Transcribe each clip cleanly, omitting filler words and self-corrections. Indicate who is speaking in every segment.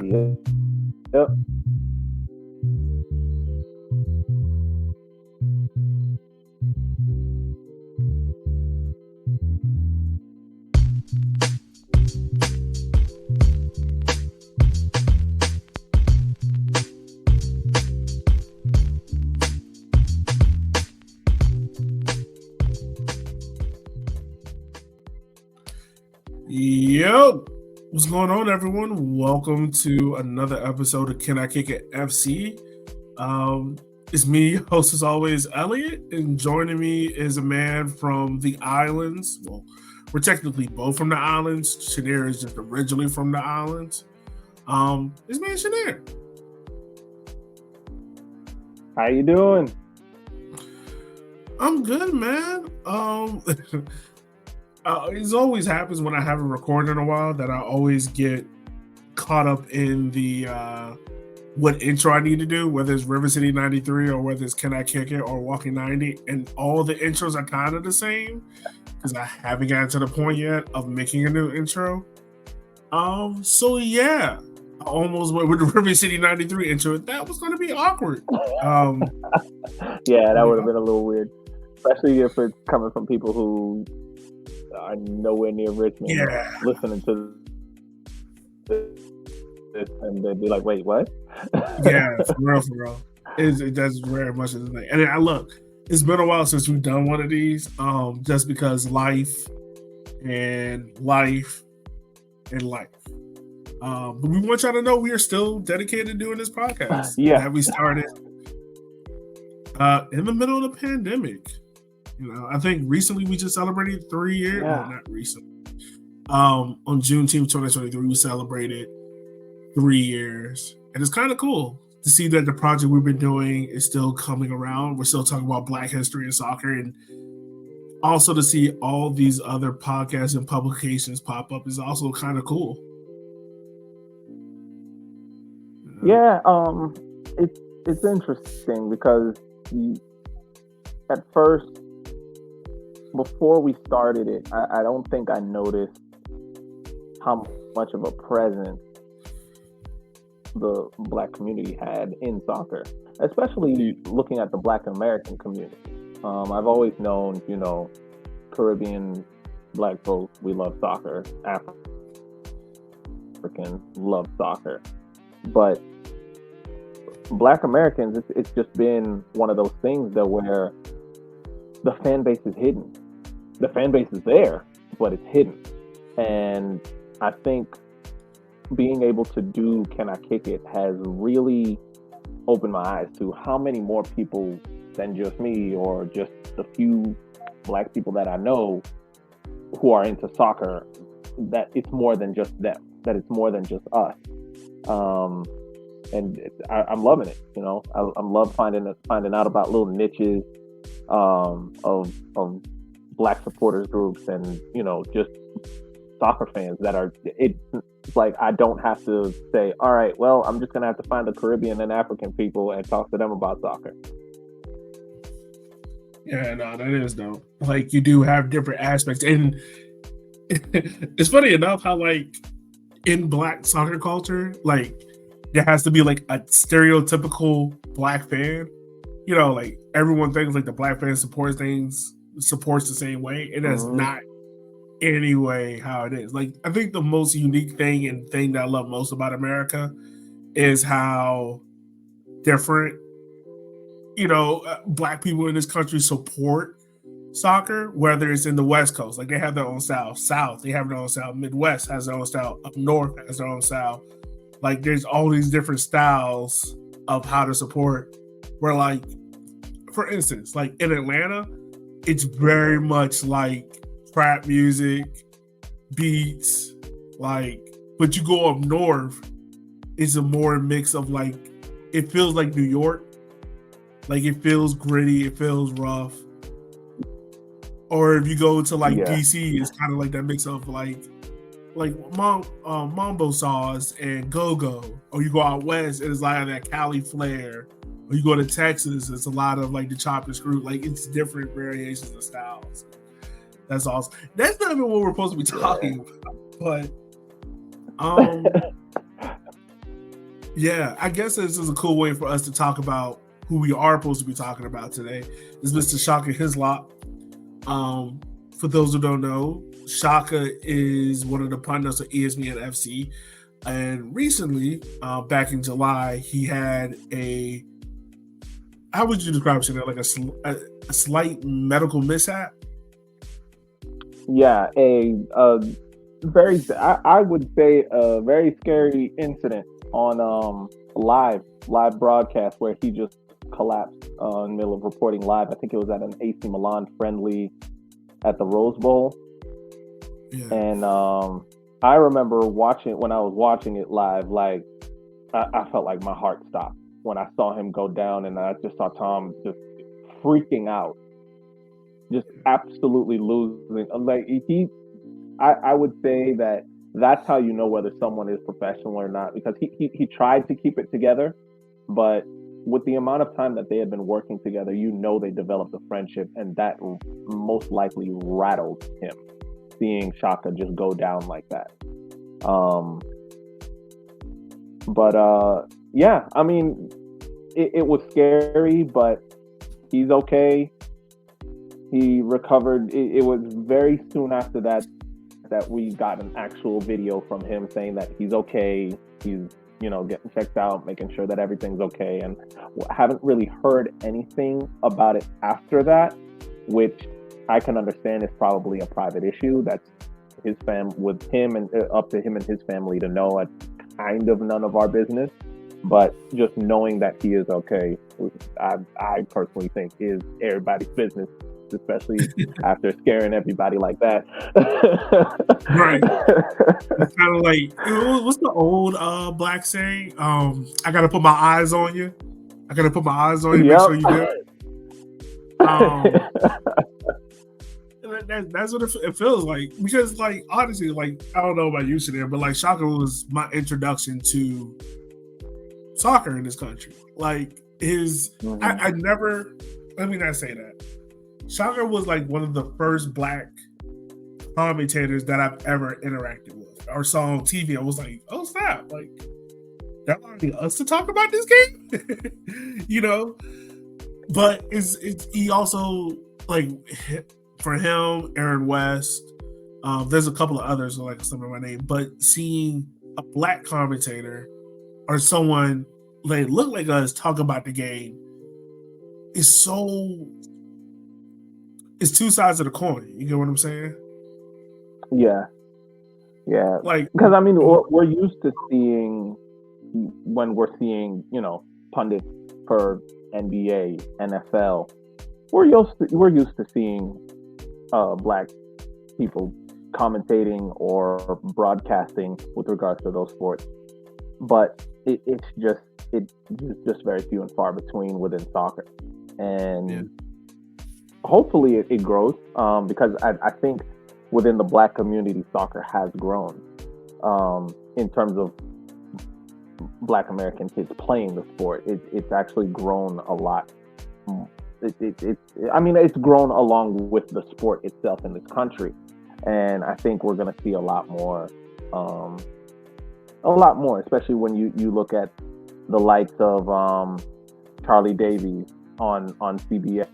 Speaker 1: Yeah. Yep.
Speaker 2: Yo, what's going on, everyone? Welcome to another episode of Can I Kick It FC. It's me, host as always, Elliot, and joining me is a man from the islands. Well, we're technically both from the islands. Shanair is just originally from the islands. It's me, Shanair.
Speaker 1: How you doing?
Speaker 2: I'm good, man. It always happens when I haven't recorded in a while that I always get caught up in the what intro I need to do, whether it's River City 93 or whether it's Can I Kick It or Walking 90, and all the intros are kind of the same because I haven't gotten to the point yet of making a new intro. So yeah, I almost went with the River City 93 intro. That was going to be awkward.
Speaker 1: Yeah, that would have been a little weird, especially if it's coming from people who are nowhere near Richmond.
Speaker 2: Yeah.
Speaker 1: Listening to this, and they'd be like, "Wait, what?"
Speaker 2: Yeah, for real. It does very much as a thing. And I look, it's been a while since we've done one of these, just because life. But we want y'all to know we are still dedicated to doing this podcast.
Speaker 1: Yeah.
Speaker 2: That we started in the middle of the pandemic. I think recently we just celebrated 3 years.
Speaker 1: Yeah.
Speaker 2: Well, not recently. On Juneteenth 2023, we celebrated 3 years. And it's kind of cool to see that the project we've been doing is still coming around. We're still talking about Black history and soccer, and also to see all these other podcasts and publications pop up is also kind of cool.
Speaker 1: Yeah, it's interesting because at first, before we started it, I don't think I noticed how much of a presence the Black community had in soccer, especially looking at the Black American community. I've always known, Caribbean Black folks, we love soccer. Africans love soccer. But Black Americans, it's just been one of those things that where the fan base is hidden. The fan base is there, but it's hidden. And I think being able to do Can I Kick It has really opened my eyes to how many more people than just me or just the few Black people that I know who are into soccer, that it's more than just them, that it's more than just us. And I'm loving it. I'm love finding out about little niches of Black supporters groups and just soccer fans that are. It's like I don't have to say, all right, well, I'm just gonna have to find the Caribbean and African people and talk to them about soccer.
Speaker 2: Yeah, no, that is dope. Like you do have different aspects, and it's funny enough how like in Black soccer culture, like there has to be like a stereotypical Black fan. Like everyone thinks like the Black fan supports the same way, and that's not any way how it is. Like I think the most unique thing and thing that I love most about America is how different Black people in this country support soccer, whether it's in the West Coast, like they have their own style. South, they have their own style. Midwest has their own style. Up North has their own style. Like there's all these different styles of how to support. Where like, for instance, like in Atlanta, it's very much like trap music, beats, but you go up north, it's a more mix of like, it feels like New York. Like it feels gritty, it feels rough. Or if you go to like DC, it's kind of like that mix of like Mambo Sauce and Go-Go. Or you go out west, it's like that Cali flair. Or you go to Texas, it's a lot of like the chop and screw. Like it's different variations of styles. That's awesome. That's not even what we're supposed to be talking about. But Yeah, I guess this is a cool way for us to talk about who we are supposed to be talking about today. Is Mr. Shaka Hislop. For those who don't know, Shaka is one of the pundits of ESPN FC, and recently, back in July, he had a, how would you describe it? Like a slight medical mishap.
Speaker 1: Yeah, a very, I would say a very scary incident on live broadcast where he just collapsed in the middle of reporting live. I think it was at an AC Milan friendly at the Rose Bowl.
Speaker 2: Yeah.
Speaker 1: And I remember when I was watching it live, like I felt like my heart stopped when I saw him go down, and I just saw Tom just freaking out, just absolutely losing. Like I would say that's how you know whether someone is professional or not, because he tried to keep it together, but with the amount of time that they had been working together, you know they developed a friendship, and that most likely rattled him, seeing Shaka just go down like that. But yeah, I mean, it was scary, but he's okay. He recovered. It was very soon after that we got an actual video from him saying that he's okay. He's, getting checked out, making sure that everything's okay, and haven't really heard anything about it after that, which I can understand is probably a private issue. That's his with him, and up to him and his family to know. It's kind of none of our business, but just knowing that he is okay, I personally think is everybody's business, especially after scaring everybody like that.
Speaker 2: Right. It's kind of like, what's the old black saying? I gotta put my eyes on you. I gotta put my eyes on you. Make sure you do it. That's what it feels like. Because, like, honestly, like, I don't know about you, Shadir, but like, Shaka was my introduction to soccer in this country. Like, I never, let me not say that. Shaka was like one of the first black commentators that I've ever interacted with or saw on TV. I was like, oh snap, like they're allowing us to talk about this game. But it's he also, like, for him, Aaron West, there's a couple of others like some of my name, but seeing a black commentator or someone like look like us talk about the game is so, it's two sides of the coin. You get what I'm saying?
Speaker 1: Yeah.
Speaker 2: Like,
Speaker 1: because I mean, we're used to seeing, when we're seeing, pundits for NBA, NFL, we're used to seeing black people commentating or broadcasting with regards to those sports, but it's just very few and far between within soccer, and hopefully it grows, because I think within the black community, soccer has grown in terms of black American kids playing the sport. It's actually grown a lot. It's grown along with the sport itself in this country, and I think we're going to see a lot more, especially when you look at the likes of Charlie Davies on CBS,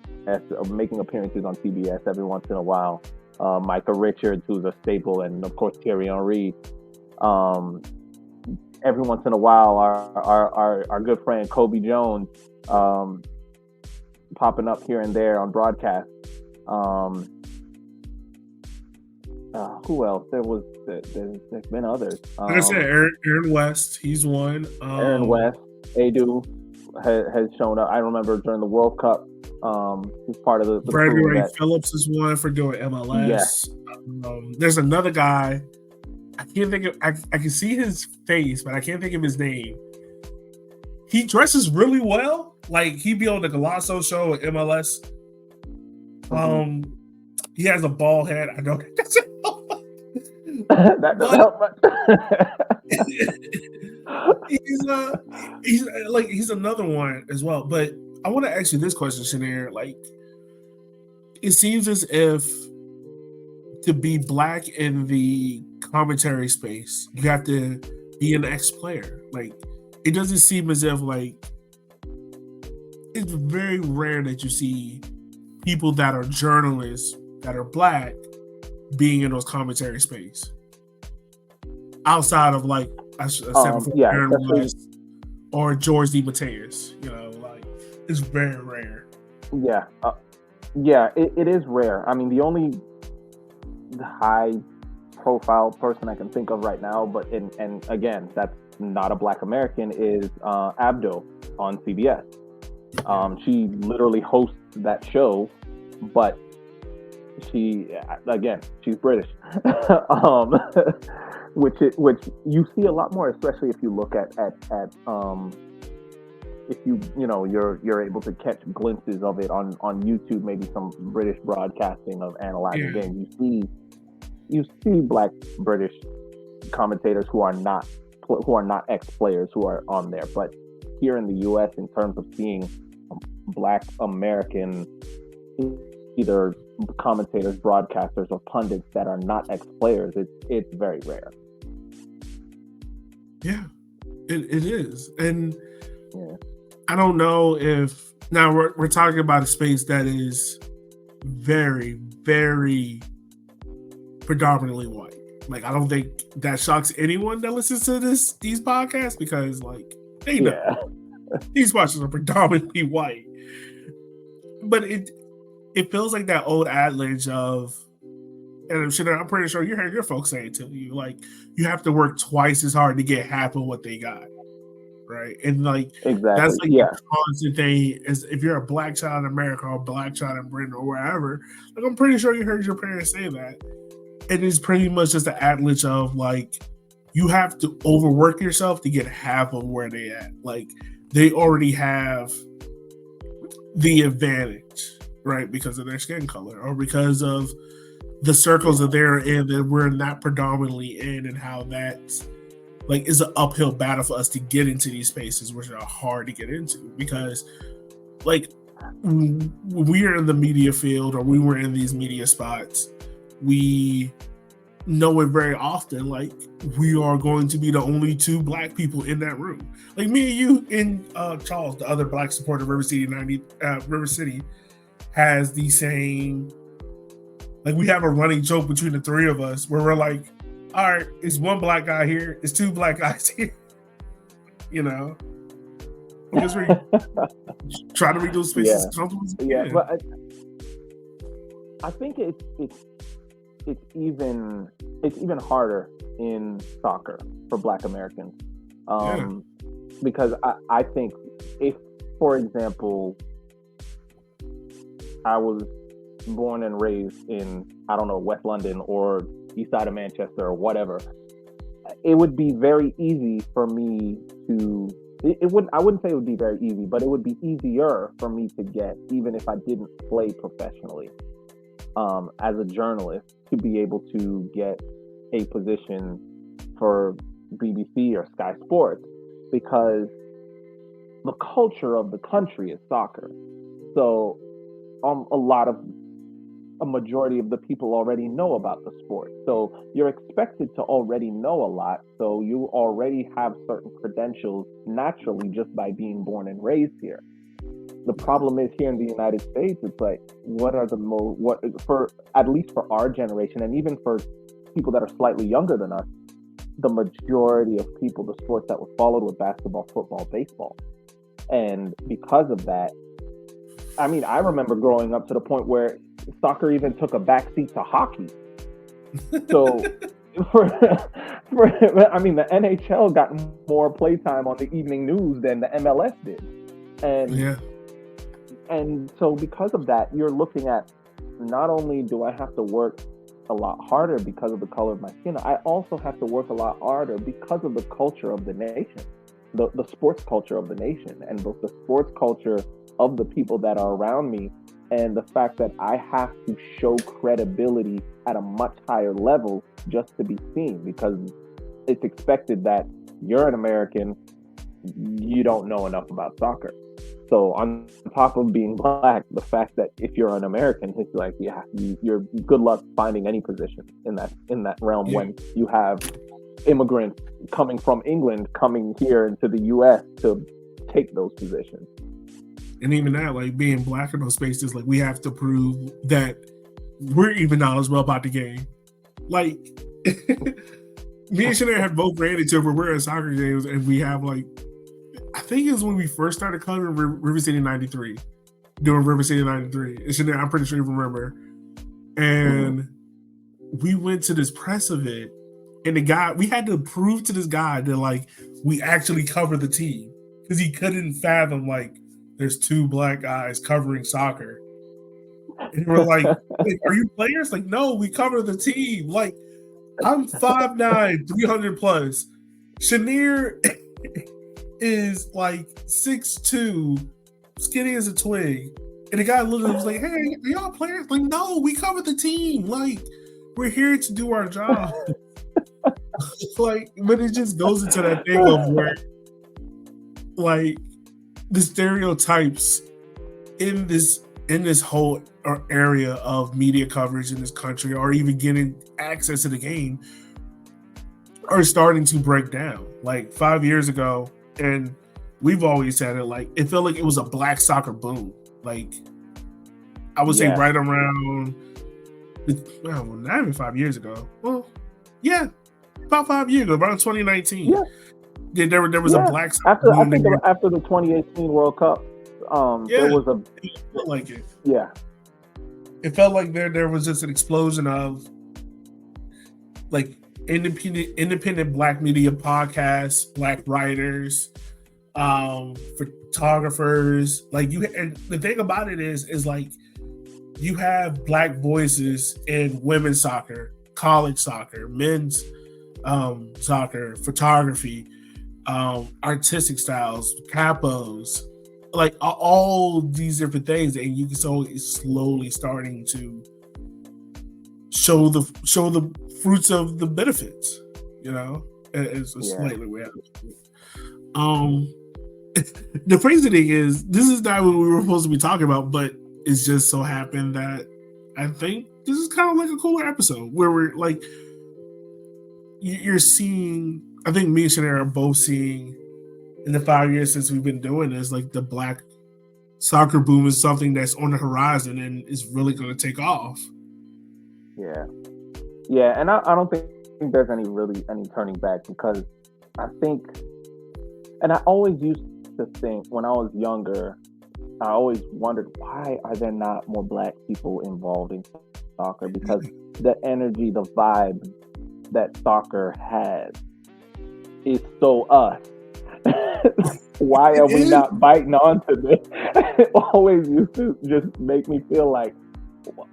Speaker 1: making appearances on CBS every once in a while. Micah Richards, who's a staple, and of course Thierry Henry. Every once in a while, our good friend Kobe Jones popping up here and there on broadcast. Who else? There's been others.
Speaker 2: Like I said, Aaron West, he's one.
Speaker 1: Aaron West, Adu has shown up. I remember during the World Cup, he's part of the
Speaker 2: Gregory Phillips is one for doing MLS. Yeah. There's another guy. I can't think of. I can see his face, but I can't think of his name. He dresses really well. Like, he'd be on the Golasso show at MLS. Mm-hmm. He has a bald head. I don't.
Speaker 1: That doesn't help much.
Speaker 2: He's another one as well. But I want to ask you this question, Shadir. Like, it seems as if to be black in the commentary space, you have to be an ex-player. Like, it doesn't seem as if like it's very rare that you see people that are journalists that are black being in those commentary space outside of like Aaron West or George D. Mateus. You know, like it's very rare.
Speaker 1: Yeah, it is rare. I mean, the only high-profile person I can think of right now, and again, that's not a Black American, is Abdo on CBS. She literally hosts that show, but she's British, which you see a lot more, especially if you look at if you're able to catch glimpses of it on YouTube, maybe some British broadcasting of analyzing games. You see Black British commentators who are not ex-players who are on there, but here in the U.S., in terms of seeing Black American either commentators, broadcasters, or pundits that are not ex-players, it's very rare.
Speaker 2: Yeah, it is, and I don't know if now we're talking about a space that is very, very predominantly white. Like, I don't think that shocks anyone that listens to these podcasts, because like they know these watchers are predominantly white. But it feels like that old adage of, and I'm pretty sure you heard your folks say it to you, like you have to work twice as hard to get half of what they got. Right. And like that's like a constant thing is if you're a Black child in America or a Black child in Britain or wherever, like I'm pretty sure you heard your parents say that. It is pretty much just an adage of like you have to overwork yourself to get half of where they at. Like they already have the advantage, right? Because of their skin color or because of the circles that they're in that we're not predominantly in, and how that's like is an uphill battle for us to get into these spaces, which are hard to get into because like we are in the media field or we were in these media spots, we know it very often like we are going to be the only two Black people in that room. Like me and you and Charles, the other Black supporter of River City has the same, like we have a running joke between the three of us where we're like, all right, it's one Black guy here, it's two Black guys here. You know, just try to read those spaces.
Speaker 1: But I think it's even harder in soccer for Black Americans, because I think if, for example, I was born and raised in, I don't know, West London or east side of Manchester or whatever, it would be very easy for me to, I wouldn't say it would be very easy, but it would be easier for me to get, even if I didn't play professionally, as a journalist, to be able to get a position for BBC or Sky Sports, because the culture of the country is soccer. So a majority of the people already know about the sport. So you're expected to already know a lot. So you already have certain credentials naturally just by being born and raised here. The problem is here in the United States, it's like, at least for our generation, and even for people that are slightly younger than us, the majority of people, the sports that were followed were basketball, football, baseball. And because of that, I mean, I remember growing up to the point where soccer even took a backseat to hockey. So, I mean, the NHL got more playtime on the evening news than the MLS did. And so because of that, you're looking at, not only do I have to work a lot harder because of the color of my skin, I also have to work a lot harder because of the culture of the nation, the sports culture of the nation, and both the sports culture of the people that are around me, and the fact that I have to show credibility at a much higher level just to be seen, because it's expected that you're an American, you don't know enough about soccer. So on top of being Black, the fact that if you're an American, it's like, you're good luck finding any position in that realm when you have immigrants coming from England coming here into the U.S. to take those positions.
Speaker 2: And even that, like being black in those spaces, like we have to prove that we're even knowledgeable about the game. Like me and Shanae have both ran into where we're at soccer games and we have like, I think it was when we first started covering River City 93, doing River City 93. And Shanae, I'm pretty sure you remember. And we went to this press event, and the guy, we had to prove to this guy that like we actually cover the team because he couldn't fathom like there's two black guys covering soccer. And we're like, wait, are you players? Like, no, we cover the team. Like, I'm 5'9", 300 plus. Chenier is like 6'2", skinny as a twig. And the guy literally was like, hey, are y'all players? Like, no, we cover the team. Like, we're here to do our job. Like, but it just goes into that thing of where, like, the stereotypes in this whole area of media coverage in this country, or even getting access to the game, are starting to break down. Like 5 years ago, and we've always said it, like it felt like it was a black soccer boom. Like I would say right around, well, not even 5 years ago. Well, yeah, about 5 years ago, around 2019. Yeah, there was a black soccer boom.
Speaker 1: After the 2018 World Cup, there was a.
Speaker 2: It felt like it.
Speaker 1: Yeah.
Speaker 2: It felt like there was just an explosion of like independent black media podcasts, black writers, photographers. Like and the thing about it is like you have black voices in women's soccer, college soccer, men's soccer, photography, artistic styles, capos, like all these different things, and you can it's slowly starting to show the fruits of the benefits. You know, it's a slightly way out. The crazy thing is, this is not what we were supposed to be talking about, but it's just so happened that I think this is kind of like a cooler episode where we're like, you're seeing. I think me and Shanae are both seeing, in the 5 years since we've been doing this, like the black soccer boom is something that's on the horizon and is really going to take off.
Speaker 1: Yeah, and I don't think there's any turning back, because I think, and I always used to think when I was younger, I always wondered, why are there not more black people involved in soccer? Because the energy, the vibe that soccer has is so us. Why are we not biting onto this? It always used to just make me feel like,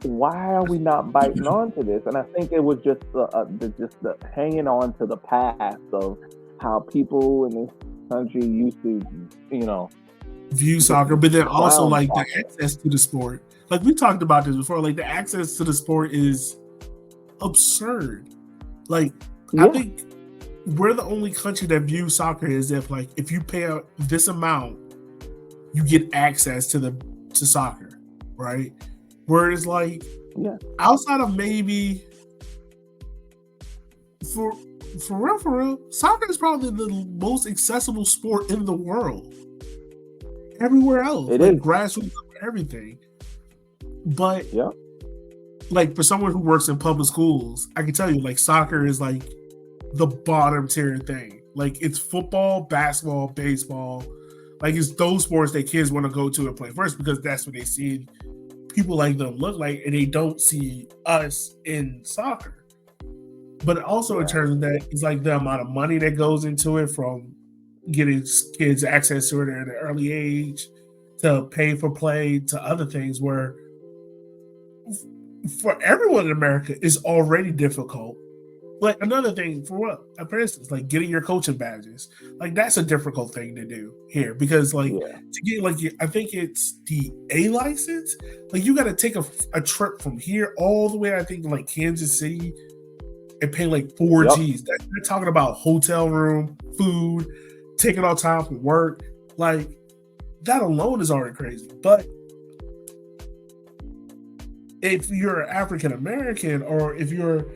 Speaker 1: why are we not biting onto this? And I think it was just the hanging on to the past of how people in this country used to,
Speaker 2: view soccer, but then also like the access to the sport. Like we talked about this before, like the access to the sport is absurd. Like I think we're the only country that views soccer as if like if you pay out this amount, you get access to soccer, right? Whereas like outside of maybe for real, soccer is probably the most accessible sport in the world. Everywhere else, it is grassroots, everything. But like for someone who works in public schools, I can tell you, like soccer is like the bottom tier thing. Like it's football, basketball, baseball. Like it's those sports that kids want to go to and play first, because that's what they see people like them look like, and they don't see us in soccer. But also in terms of that, it's like the amount of money that goes into it, from getting kids access to it at an early age, to pay for play, to other things where for everyone in America is already difficult. Like another thing for instance, like getting your coaching badges, like that's a difficult thing to do here, because like to get like I think it's the A license, like you got to take a trip from here all the way, I think like Kansas City, and pay like 4 G's. They're talking about hotel room, food, taking all time from work. Like that alone is already crazy. But if you're African American, or if you're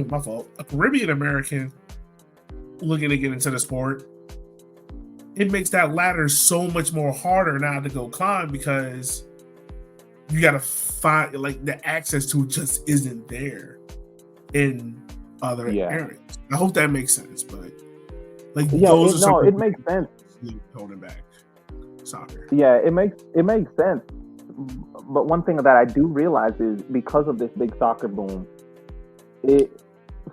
Speaker 2: my fault, a Caribbean American, looking to get into the sport, it makes that ladder so much more harder now to go climb because you got to find like the access to it just isn't there in other areas. I hope that makes sense, but like
Speaker 1: it makes sense.
Speaker 2: Holding back soccer.
Speaker 1: Yeah, it makes sense. But one thing that I do realize is because of this big soccer boom,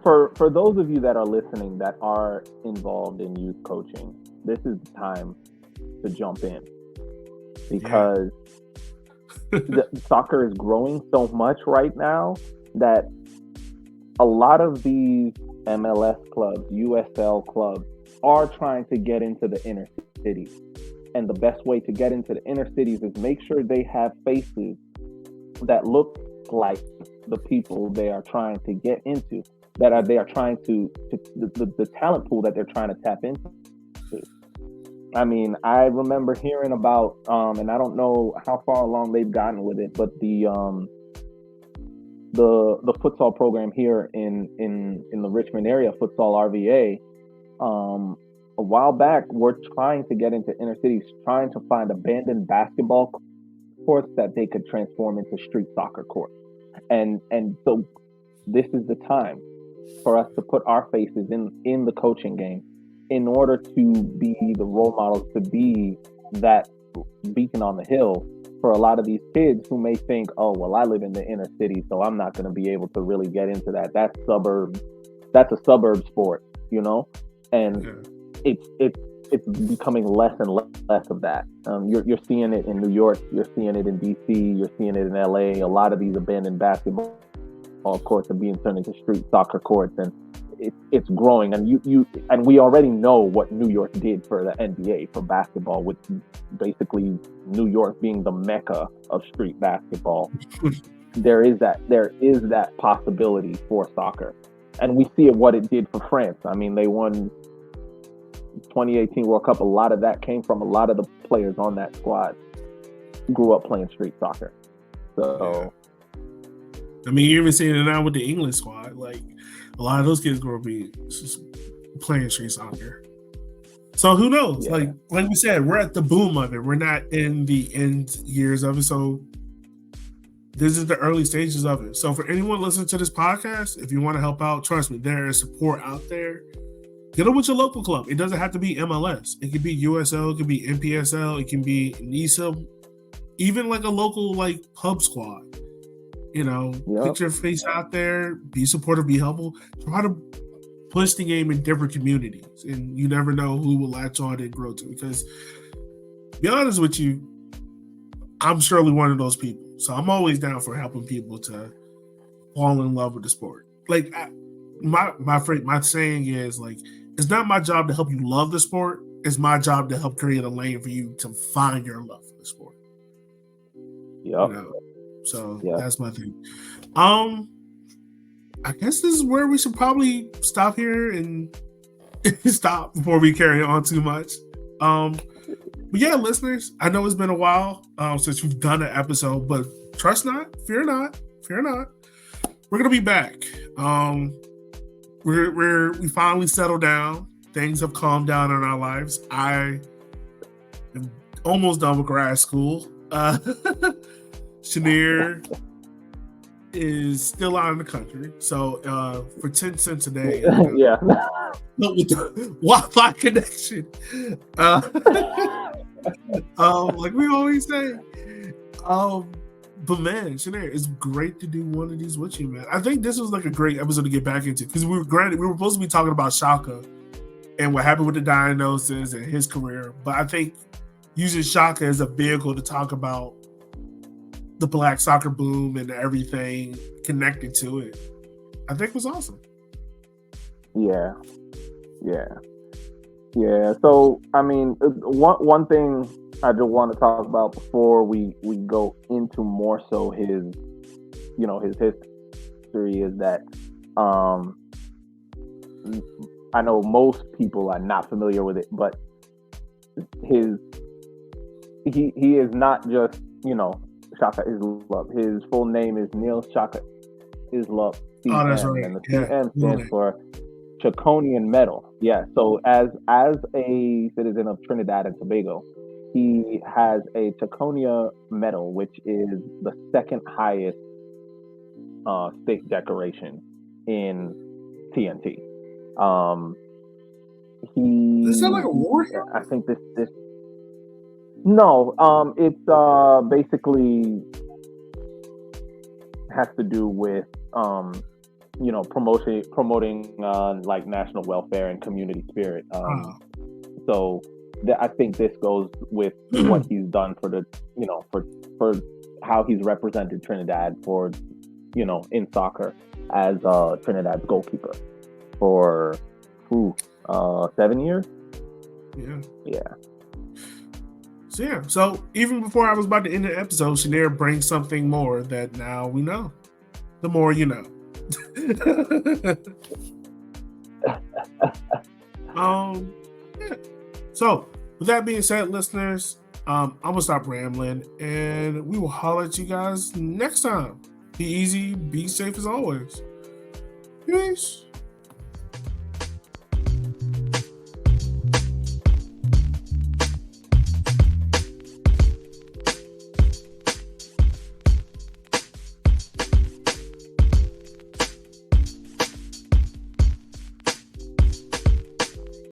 Speaker 1: for those of you that are listening that are involved in youth coaching, this is the time to jump in because the soccer is growing so much right now that a lot of these MLS clubs, USL clubs, are trying to get into the inner cities. And the best way to get into the inner cities is make sure they have faces that look like the people they are trying to get into, they are trying to the talent pool that they're trying to tap into. I mean, I remember hearing about, and I don't know how far along they've gotten with it, but the futsal program here in the Richmond area, Futsal RVA, a while back, we're trying to get into inner cities, trying to find abandoned basketball courts that they could transform into street soccer courts. And so this is the time for us to put our faces in the coaching game in order to be the role models, to be that beacon on the hill for a lot of these kids who may think, oh, well, I live in the inner city, so I'm not going to be able to really get into that. That's a suburb sport, you know? And it's becoming less and less of that. You're seeing it in New York, you're seeing it in DC, you're seeing it in LA. A lot of these abandoned basketball courts are being turned into street soccer courts, and it's growing. And and we already know what New York did for the NBA for basketball, with basically New York being the mecca of street basketball. There is that possibility for soccer, and we see what it did for France. I mean, they won 2018 World Cup. A lot of that came from a lot of the players on that squad grew up playing street soccer. So,
Speaker 2: I mean, you're even seeing it now with the England squad. Like, a lot of those kids grew up playing street soccer. So who knows? Yeah. Like we said, we're at the boom of it. We're not in the end years of it. So this is the early stages of it. So for anyone listening to this podcast, if you want to help out, trust me, there is support out there. Get up with your local club. It doesn't have to be MLS. It could be USL. It could be NPSL. It can be NISA. Even like a local pub squad. You know, Put your face out there. Be supportive. Be helpful. Try to push the game in different communities. And you never know who will latch on and grow to. Because, to be honest with you, I'm surely one of those people. So I'm always down for helping people to fall in love with the sport. My saying is it's not my job to help you love the sport. It's my job to help create a lane for you to find your love for the sport.
Speaker 1: Yeah.
Speaker 2: You know? So that's my thing. I guess this is where we should probably stop here and stop before we carry on too much. But yeah, listeners, I know it's been a while since we've done an episode, but trust not, fear not. We're gonna be back. We finally settled down. Things have calmed down in our lives. I am almost done with grad school. Shanir is still out in the country. So for 10 cents a day. With the Wi-Fi connection. Like we always say. But man, Shanir, it's great to do one of these with you, man. I think this was a great episode to get back into because we were supposed to be talking about Shaka and what happened with the diagnosis and his career. But I think using Shaka as a vehicle to talk about the black soccer boom and everything connected to it, I think was awesome.
Speaker 1: Yeah. So, I mean, one thing I just want to talk about before we go into more so his history is that I know most people are not familiar with it, but he is not just Shaka Islop. His full name is Neil Shaka Islop.
Speaker 2: Oh, that's right.
Speaker 1: And the CM stands for Chaconian medal. Yeah. So as a citizen of Trinidad and Tobago, he has a Chaconia medal, which is the second highest state decoration in TNT. He,
Speaker 2: Does it sound like a war hero?
Speaker 1: I think this. No, it's basically has to do with promoting like national welfare and community spirit. So I think this goes with what he's done for the for how he's represented Trinidad for in soccer as Trinidad's goalkeeper for 7 years. Yeah.
Speaker 2: So even before I was about to end the episode, Shanir brings something more that now we know. The more you know. Yeah. So with that being said, listeners, I'm gonna stop rambling and we will holler at you guys next time. Be easy, be safe as always. Peace.